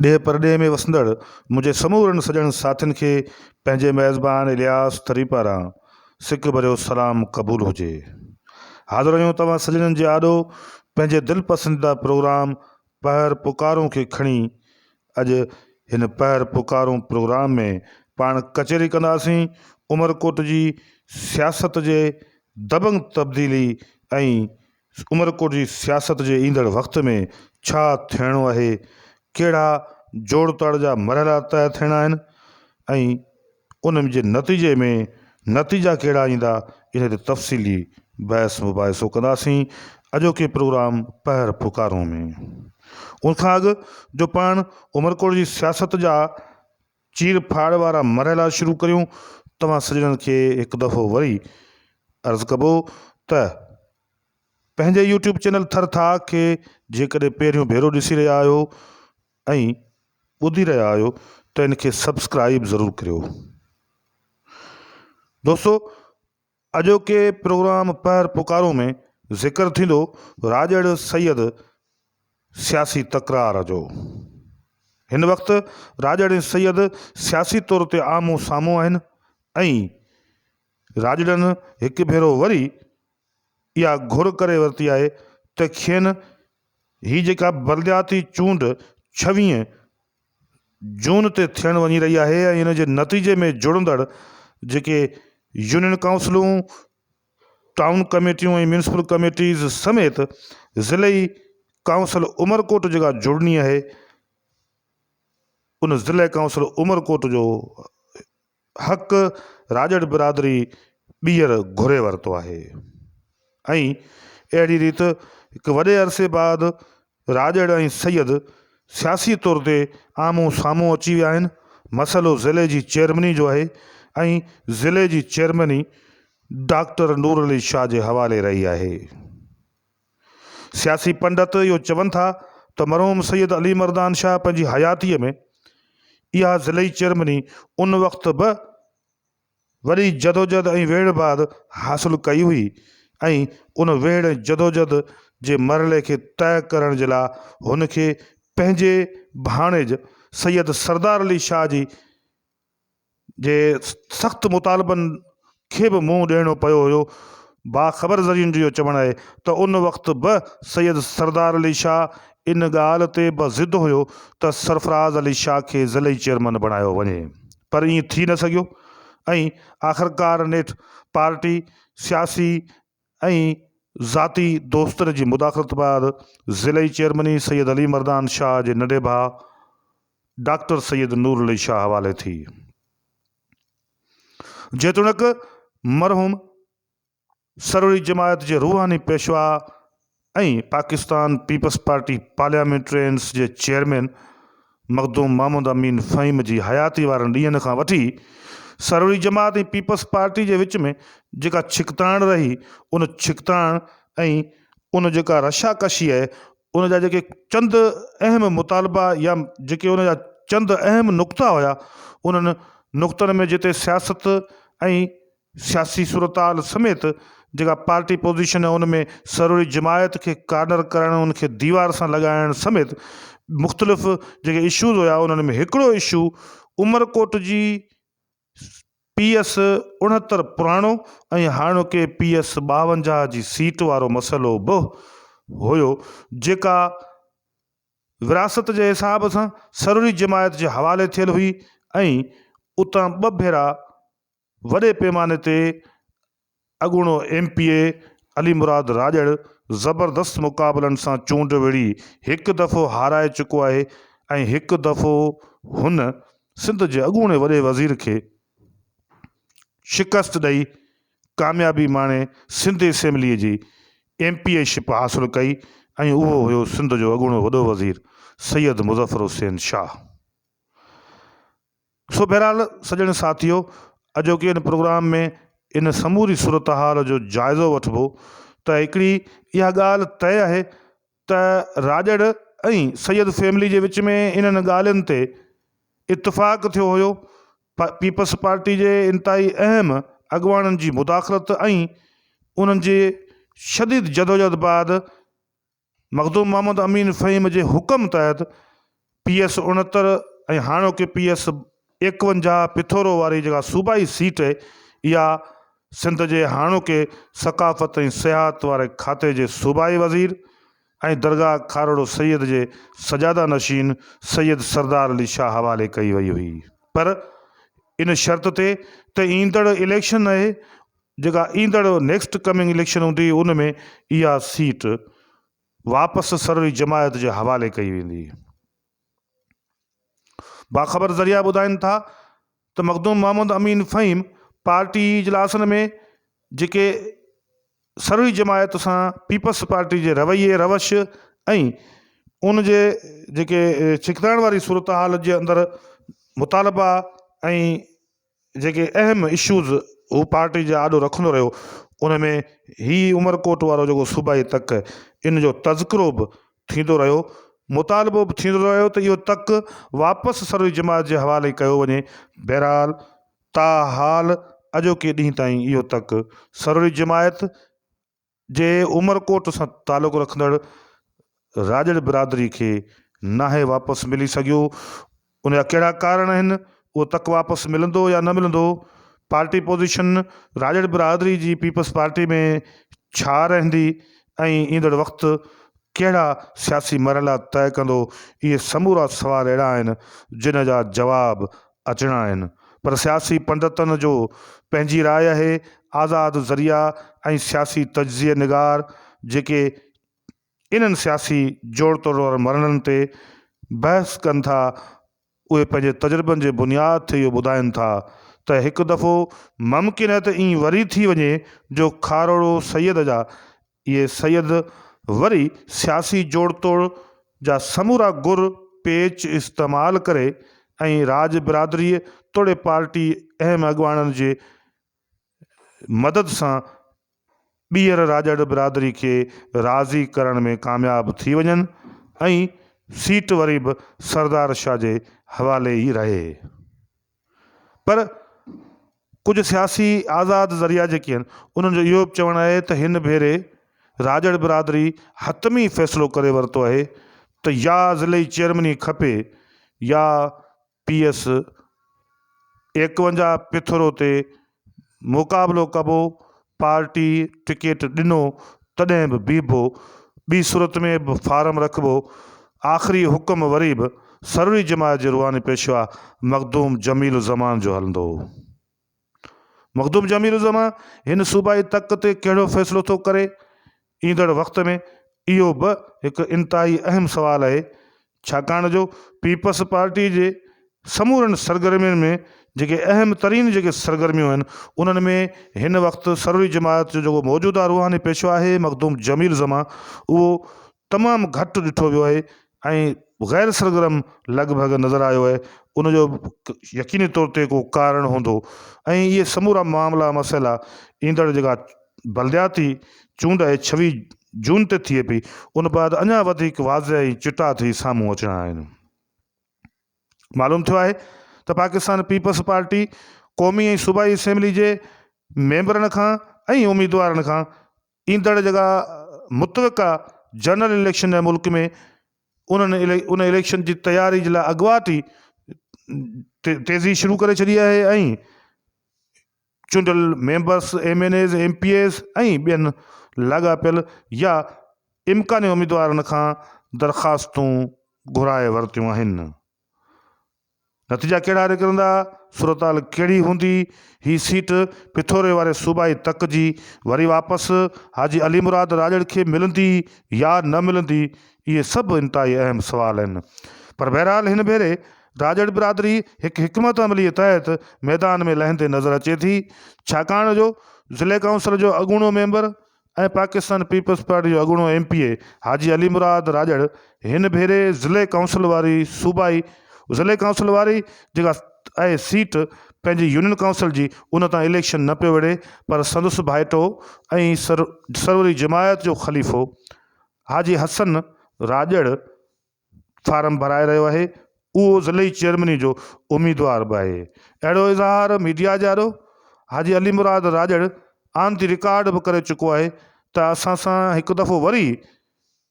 ॾे परॾे में वसंदड़ मुंहिंजे समूरनि सॼण साथियुनि खे पंहिंजे मेज़बान इलियास तरी पारां सिक भरियो सलाम क़बूल हुजे। हाज़िर आहियूं तव्हां सॼणनि जे आॾो पंहिंजे दिलि पसंदीदा प्रोग्राम पहर पुकारूं खे खणी। अॼु हिन पहर पुकारूं प्रोग्राम में पाण कचहरी कंदासीं उमरकोट जी सियासत जे दबंग तब्दीली ऐं उमरकोट जी सियासत जे ईंदड़ वक़्त में छा थियणो आहे, कहिड़ा जोड़ तोड़ जा मरहला तय थियणा आहिनि ऐं उन जे नतीजे में नतीजा कहिड़ा ईंदा, इन ते तफ़सीली बहस मुबाहिसो कंदासीं अॼोके प्रोग्राम पहर पुकारूं में। उनखां अॻु जो पाण उमरकोट जी सियासत जा चीर फाड़ वारा मरहला शुरू करियूं, तव्हां सॼणनि खे हिकु दफ़ो वरी अर्ज़ु कबो त पंहिंजे यूट्यूब चैनल थर था खे जेकॾहिं पहिरियों भेरो ॾिसी रहिया आहियो ऐं ॿुधी रहिया आहियो त इनखे सब्सक्राइब ज़रूरु करियो। दोस्तो, अॼोके प्रोग्राम पहर पुकारो में ज़िक्र थींदो राजड़ सैयद सियासी तकरार जो। हिन वक़्तु राजड़ ऐं सैयद सियासी तौर ते आम्हूं साम्हूं आहिनि ऐं राजड़नि हिकु भेरो वरी इहा घुर करे वरिती आहे त खेनि ही जेका बलदियाती चूंड 26 जून ते थियण वञी रही आहे ऐं इन जे नतीजे में जुड़ंदड़ जेके यूनियन काउंसिलूं, टाउन कमेटियूं ऐं म्यूनिसिपल कमेटीज़ समेत ज़िलई काउंसिल उमरकोट जेका जुड़नी आहे, उन ज़िले काउंसिल उमरकोट जो हक़ राजड़ बिरादरी ॿीहर घुरे वरितो आहे। ऐं अहिड़ी रीति हिकु वॾे अरसे बाद राजड़ ऐं सैयद सियासी तौर ते आम्हूं साम्हूं अची विया आहिनि। मसइलो ज़िले जी चेयरमनी जो आहे ऐं ज़िले जी चेयरमनी डॉक्टर नूर अली शाह जे हवाले रही आहे। सियासी पंडित इहो चवनि था त मरहूम सैयद अली मर्दान शाह पंहिंजी हयातीअ में इहा ज़िलई चेयरमनी उन वक़्तु बि वॾी जदोजहद ऐं वेड़ बाद हासिलु कई हुई ऐं उन वेड़ ऐं जदोजहद जे मरहले खे तय करण जे लाइ हुनखे पंहिंजे भाणेज सैयद सरदार अली शाह जी जे सख़्तु मुतालबनि खे बि मुंहुं ॾियणो पियो हुयो। बाख़बर ज़रियुनि जो इहो चवणु आहे त उन वक़्तु बि सैयद सरदार अली शाह इन ॻाल्हि ते बि ज़िद हुयो त सरफराज़ अली शाह खे ज़िलई चेयरमैन बणायो वञे, पर ईअं थी न सघियो ऐं आख़िरकार नेठि पार्टी सियासी ऐं ज़ाती दोस्तनि जी मुदाख़लत बाद ज़िलई चेयरमनी सैयद अली मर्दान शाह जे नंढे भाउ डॉक्टर सैयद नूर अली शाह हवाले थी। जेतोणीकि मरहूम सरवरी जमायत जे रूहानी पेशवा ऐं पाकिस्तान पीपल्स पार्टी पार्लियामेंटेरियंस जे चेयरमैन मखदूम महमूद अमीन फ़हीम जी हयाती वारनि ॾींहंनि खां वठी सरवरी जमात ऐं पीपल्स पार्टी जे विच में जेका छिकताण रही, उन छिकताण ऐं उन जेका रशाकशी आहे, उन जा जेके चंद अहम मुतालबा या जेके उन जा चंद अहम नुक़्ता हुया, उन्हनि नुक़्तनि में जिते सियासत ऐं सियासी सूरताल समेत जेका पार्टी पोज़ीशन आहे, उन में सरवरी जमायत खे कार्नर करणु, उनखे दीवार सां लॻाइण समेत मुख़्तलिफ़ जेके इशूज़ हुया, उन्हनि में हिकिड़ो इशू उमरकोट जी PS 69 पुराणो ऐं हाणोके PS 52 जी सीट वारो मसइलो बि हुयो, जेका विरासत जे हिसाब सां सरवरी जमायत जे हवाले थियल हुई ऐं उतां 2 भेरा वॾे पैमाने ते अॻूणो MPA अली मुराद राजड़ ज़बरदस्त मुक़ाबलनि सां चूंड विढ़ी हिकु दफ़ो हाराए चुको आहे ऐं हिकु दफ़ो हुन सिंध जे अॻूणे वॾे वज़ीर खे शिकस्त ॾेई कामयाबी माणे सिंध असेंबलीअ जी MPA शिप हासिलु कई ऐं उहो हुयो सिंध जो अॻूणो वॾो वज़ीर सैयद मुज़फ़र हुसैन शाह। सो बहरहाल सॼण साथियो, अॼोके इन प्रोग्राम में इन समूरी सूरत हाल जो जाइज़ो वठिबो त हिकिड़ी इहा ॻाल्हि तय आहे त राजड़ ऐं सैयद फैमिली जे विच में इन्हनि ॻाल्हियुनि ते इतफ़ाक़ थियो हुयो। पीपल्स पार्टी जे इंतिहाई अहम अॻुवाणनि जी मुदाख़लत ऐं उन्हनि जे शदीद जदोजहद बाद मखदूम महमूद अमीन फ़हीम जे हुकम तहत PS 69 ऐं हाणोके PS 51 पिथोरो वारी जेका सूबाई सीट आहे, इहा सिंध जे हाणोके सकाफ़त ऐं सियाहत वारे खाते जे सूबाई वज़ीर ऐं दरगाह खारड़ो सैयद जे सजादा नशीन सैयद सरदार अली शाह हवाले कई वई हुई। पर इन शर्त ते त ईंदड़ इलेक्शन आहे, जेका ईंदड़ नेक्स्ट कमिंग इलेक्शन हूंदी, उन में इहा सीट वापसि सरवरी जमायत जे हवाले कई वेंदी। बाख़बर ज़रिया ॿुधाइनि था त मखदूम मोहम्मद अमीन फ़हीम पार्टी इजलासनि में जेके सरवरी जमायत सां पीपल्स पार्टी जे रवैये रवश ऐं उन जे जेके छिकताइण वारी सूरत हाल जे अंदरि मुतालबा ऐं जेके अहम इशूज़ हू पार्टी जे आॾो रखंदो रहियो, उन में ही उमरकोट वारो जेको सूबाई तक, इन जो तज़किरो बि थींदो रहियो, मुतालबो बि थींदो रहियो त इहो तक वापसि सरवरी जमायत जे हवाले कयो वञे। बहरहाल ताहाल अॼोके ॾींहं ताईं इहो तक सरवरी जमायत जे उमरकोट सां तालुक़ु रखंदड़ राजड़ बिरादरी खे नाहे वापसि मिली सघियो। उन जा कहिड़ा कारण आहिनि, उहो तक वापसि मिलंदो या न मिलंदो, पार्टी पोज़ीशन राजड़ बिरादरी जी पीपल्स पार्टी में छा रहंदी ऐं ईंदड़ वक़्तु कहिड़ा सियासी मरहला तय कंदो, इहे समूरा सवाल अहिड़ा आहिनि जिन जा जवाब अचणा आहिनि। पर सियासी पंडितनि जो पंहिंजी राय आहे। आज़ाद ज़रिया ऐं सियासी तज्ज़िये निगार जेके इन्हनि सियासी जोड़ तोड़ वारनि मरहलनि ते बहस कनि था, उहे पंहिंजे तजुर्बनि जे बुनियाद ते इहो ॿुधाइनि था त हिकु दफ़ो मुमकिन आहे त ईअं वरी थी वञे जो खारड़ो सैयद जा इहे सैयद वरी सियासी जोड़ तोड़ जा समूरा गुर पेच इस्तेमालु करे ऐं राज बिरादरीअ तोड़े पार्टी अहम अॻुवाणनि जे मदद सां ॿीहर राजड़ बिरादरी खे राज़ी करण में कामयाब थी वञनि ऐं सीट वरी बि सरदार शाह जे हवाले ई रहे। पर कुझु सियासी आज़ाद ज़रिया जेके आहिनि, उन्हनि जो इहो बि चवणु आहे त हिन भेरे राजड़ बिरादरी हतमी फ़ैसिलो करे वरितो आहे त या ज़िले चेयरमैनी खपे या PS 51 पिथोरो ते मुक़ाबिलो कबो। पार्टी टिकट ॾिनो तॾहिं बि बीहबो, ॿी सूरत में बि फार्म रखिबो। आख़िरी हुकुम वरी बि सरवरी जमायत जे रुहानी पेशवा मखदूम जमील ज़मान जो हलंदो। मखदूम जमील ज़मान हिन सूबाई तक ते कहिड़ो फ़ैसिलो थो करे, ईंदड़ वक़्त में इहो बि हिकु इंतिहाई अहम सुवाल आहे, छाकाणि जो पीपल्स पार्टी जे समूरनि सरगर्मियुनि में जेके अहम तरीन जेके सरगर्मियूं आहिनि, उन्हनि में हिन वक़्तु सरवरी जमायत जो जेको मौजूदा रुहानी पेशवा आहे मखदूम जमील ज़मान, उहो तमामु घटि ॾिठो वियो आहे ऐं गैर सरगर्म लॻभॻि नज़र आयो आहे। उनजो यकीनी तौर ते को कारण हूंदो ऐं इहे समूरा मामला मसइला ईंदड़ जेका बलदियाती चूंड आहे 26 जून ते थिए पई, उन बाद अञा वधीक वाज़े ऐं चिटा थी साम्हूं अचणा आहिनि। मालूम थियो आहे त पाकिस्तान पीपल्स पार्टी क़ौमी ऐं सूबाई असेंबली जे मेंबरनि खां ऐं उम्मीदवारनि खां ईंदड़ जेका मुतवक़ा जनरल इलेक्शन आहे मुल्क में, उन इलेक्शन जी तयारी जे लाइ अॻुवाटी तेज़ी शुरू करे छॾी आहे ऐं चूंडियल मेंबर्स MNAs MPAs ऐं ॿियनि लाॻापियल या इम्कानी उम्मीदवारनि खां दरख़्वास्तूं घुराए वरितियूं आहिनि। नतीजा कहिड़ा निकिरंदा, सूरताल कहिड़ी हूंदी, ही सीट पिथोरे वारे सूबाई तक जी वरी वापसि हाजी अली मुराद राजड़ खे मिलंदी या न मिलंदी, इहे सभु इंतिहाई अहम सुवाल आहिनि। पर बहरहाल हिन भेरे राजड़ बिरादरी हिकु हिकमत अमलीअ तहत मैदान में लहंदे नज़र अचे थी, छाकाणि जो ज़िले काउंसिल जो अॻूणो मेंबर ऐं पाकिस्तान पीपल्स पार्टी जो अॻूणो MPA हाजी अली मुराद राजड़ हिन भेरे ज़िले काउंसिल वारी जेका आहे सीट पंहिंजी यूनियन काउंसिल जी, उन तां इलेक्शन न पियो विढ़े, पर संदसि भाइटो ऐं सरवरी जमायत जो ख़लीफ़ो हाजी हसन राजड़ फार्म भराए रहियो आहे। उहो ज़िले चेयरमैनी जो उम्मीदवार बि आहे। अहिड़ो इज़हार मीडिया जे आॾो Haji Ali Murad Rajar on the record बि करे चुको आहे त असां सां हिकु दफ़ो वरी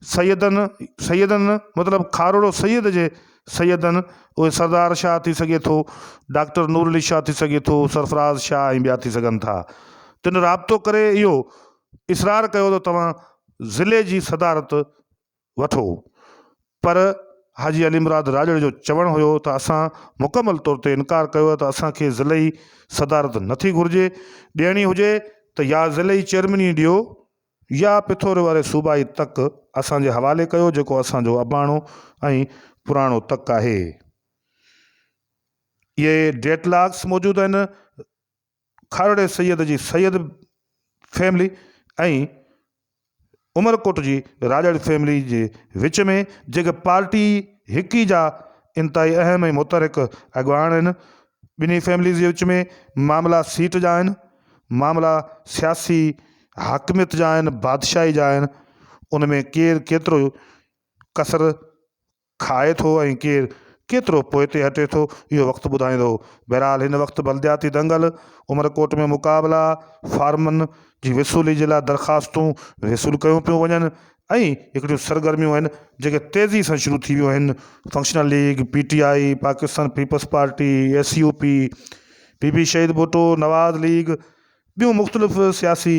सैयदनि मतिलबु खारड़ो सैयद जे सैयदनि उहे सरदार शाह थी सघे थो, डॉक्टर नूर अली शाह थी सघे थो, सरफराज़ शाह ऐं ॿिया थी सघनि था। तिन राब्तो करे इहो इसरार कयो त तव्हां ज़िले जी सदारत वठो, पर हाजी अली मुराद राजड़ जो चवणु हुयो त असां मुकमल तौर ते इनकार कयो त असांखे ज़िलई सदारत नथी घुरिजे, ॾियणी हुजे त या ज़िलई चेयरमैनी ॾियो या पिथोरे वारे सूबाई तक असांजे हवाले कयो, जेको असांजो अबाणो ऐं पुराणो तक आहे। इहे डेडलॉक्स मौजूदु आहिनि खारड़े सैयद जी सैयद फैमिली ऐं उमरकोट जी राजड़ फैमिली जे विच में, जेके पार्टी हिकी जा इंतिहाई अहम ऐं मुतहरिक अॻवान आहिनि। ॿिन्ही फैमिलीज़ जे विच में मामला सीट जा आहिनि, मामला सियासी हाकमियत जा आहिनि, बादशाही जा आहिनि। उन में केरु केतिरो कसर खाए थो ऐं केरु केतिरो पोइ ते हटे थो, इहो वक़्तु ॿुधाईंदो। बहरहाल हिन वक़्तु बलदियाती दंगल, उमरकोट में मुक़ाबला, फार्मनि जी वसूली जे लाइ दरख़्वास्तूं वसूल कयूं पियूं वञनि ऐं हिकिड़ियूं सरगर्मियूं आहिनि जेके तेज़ी सां शुरू थी वियूं आहिनि। Functional league, PTI, Pakistan people's party, SUP, Bibi Shaheed Bhutto, नवाज़ लीग, ॿियूं मुख़्तलिफ़ सियासी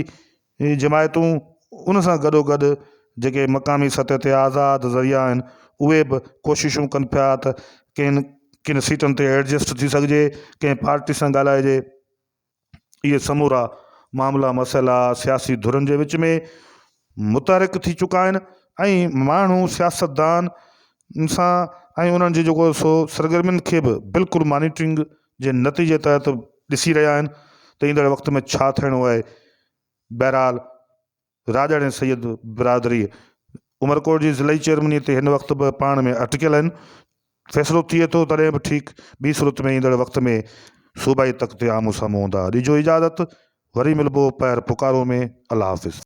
जमायतूं, उन सां गॾोगॾु जेके मक़ामी सतह ते आज़ाद ज़रिया आहिनि, उहे बि कोशिशूं कनि पिया त किन सीटनि ते एडजस्ट थी सघिजे, कंहिं पार्टी सां ॻाल्हाइजे। इहे समूरा मामला मसइला सियासी धुरनि जे विच में मुतहरिक थी चुका आहिनि ऐं माण्हू सियासतदान सां ऐं उन्हनि जी जेको सो सरगर्मियुनि खे बि बिल्कुलु मॉनिटरिंग जे नतीजे तहत ॾिसी रहिया आहिनि त ईंदड़ वक़्त में छा थियणो आहे। बहरहाल राजड़ ऐं सैयद बिरादरी उमरकोट जी ज़िलई चेयरमैनी ते हिन वक़्तु बि पाण में अटकियल आहिनि। फ़ैसिलो थिए थो तॾहिं बि ठीकु, ॿी सूरत में ईंदड़ वक़्त में सूबाई तक ते आम्हूं साम्हूं हूंदा। ॾिजो इजाज़त, वरी मिलबो पैर पुकारो में। अल्लाह हाफ़िज़।